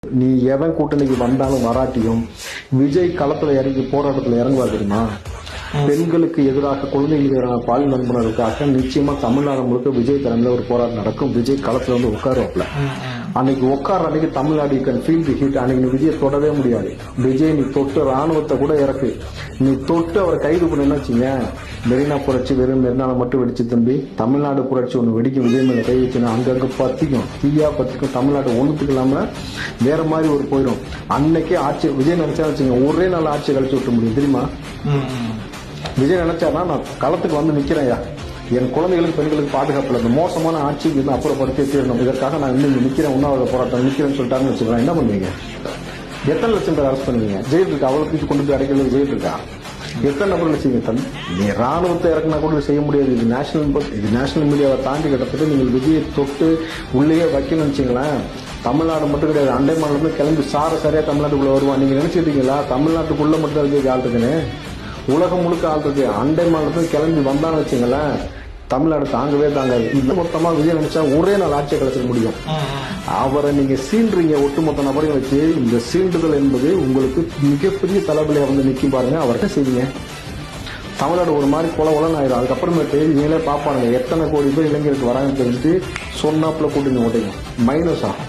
நீ எவன் கூட்டணிக்கு வந்தாலும் வராட்டியும் விஜய் களத்துல இறங்கி போராட்டத்துல இறங்குவா தெரியுமா? பெண்களுக்கு எதிராக குழந்தைகளுக்கு எதிரான பாலியல் வன்முறைக்காக நிச்சயமா தமிழ்நாடு முழுக்க விஜய் தலைமையில ஒரு போராட்டம் நடக்கும். விஜய் களத்துல வந்து உட்காருவாப்ல. அன்னைக்கு உட்கார அன்னைக்கு Tamil Nadu can feel the heat. அன்னைக்கு நீ விஜயை தொடவே முடியாது. விஜய் நீ தொட்டு ராணுவத்தை கூட இறக்கு, நீ தொட்டு அவரை கைது பண்ண வச்சுங்க. மெரினா புரட்சி வெறும் மெரினால மட்டும் வெடிச்சு தம்பி, தமிழ்நாடு புரட்சி ஒண்ணு வெடிக்கும். விஜய் மேல கை வச்சுன்னா அங்கங்க பத்திக்கும், தீயா பத்திக்கும். தமிழ்நாடு ஒண்ணுத்துக்கு இல்லாம வேற மாதிரி ஒரு போயிடும். அன்னைக்கே ஆட்சி விஜய் நினைச்சா வச்சுங்க ஒரே நாள் ஆட்சியை கழிச்சு விட்ட முடியும் தெரியுமா? விஜய் நினைச்சானா நான் களத்துக்கு வந்து நிக்கிறேன்யா, என் குழந்தைகளுக்கு பெண்களுக்கு பாதுகாப்புல இந்த மோசமான ஆட்சிக்கு இருந்து அப்புறப்படுத்தி தீரணும், இதற்காக நான் இன்னும் நிக்கிறேன், உண்ணாவிரத போராட்டம் நிக்கிறேன்னு சொல்லிட்டாங்கன்னு வச்சுக்கலாம். என்ன பண்ணுவீங்க? எத்தனை லட்சம் பேர் அரெஸ்ட் பண்ணுவீங்க? ஜெயில் இருக்கு, அவ்வளவு கொண்டு போய் அடைக்கிறது ஜெயில் இருக்கா? எத்தனை நபர்கள் வச்சுங்க? நீ ராணுவத்தை இறக்குனா கூட செய்ய முடியாது. இது நேஷனல் மீடியாவை தாண்டி கிட்டத்தட்ட நீங்கள் விஜயை தொட்டு உள்ளேயே வைக்கணும்னு வச்சுங்களேன். தமிழ்நாடு மட்டும் கிடையாது, அண்டை மாநிலத்துல கிளம்பி சரியா தமிழ்நாட்டுக்குள்ள வருவான். நீங்க நினைச்சிருக்கீங்களா தமிழ்நாட்டுக்குள்ள மட்டும் இருக்கு ஆள் இருக்குன்னு? உலகம் முழுக்க ஆள் இருக்கு. அண்டை மாநிலத்துல கிளம்பி வந்தான்னு வச்சுங்களேன், தமிழ்நாடு தாங்கவே தாங்காது. இந்த மொத்தமா விஜய் நினைச்சா ஒரே நாள் ஆட்சியை கழிச்சிட முடியும். அவரை நீங்க சீன்றீங்க ஒட்டுமொத்த நபரையும் வச்சு. இந்த சீண்டுதல் என்பது உங்களுக்கு மிகப்பெரிய தலைவலியா வந்து நிக்கி பாருங்க. அவர்கிட்ட செய்வீங்க. தமிழ்நாடு ஒரு மாதிரி கொலன்னு ஆயிடும். அதுக்கப்புறமேட்டு நீங்களே பாப்பானுங்க எத்தனை கோடி பேர் இளைஞருக்கு வராங்கன்னு தெரிஞ்சுட்டு சொன்னாப்புல கூட்டணி ஓட்டையும் மைனஸ் ஆகும்.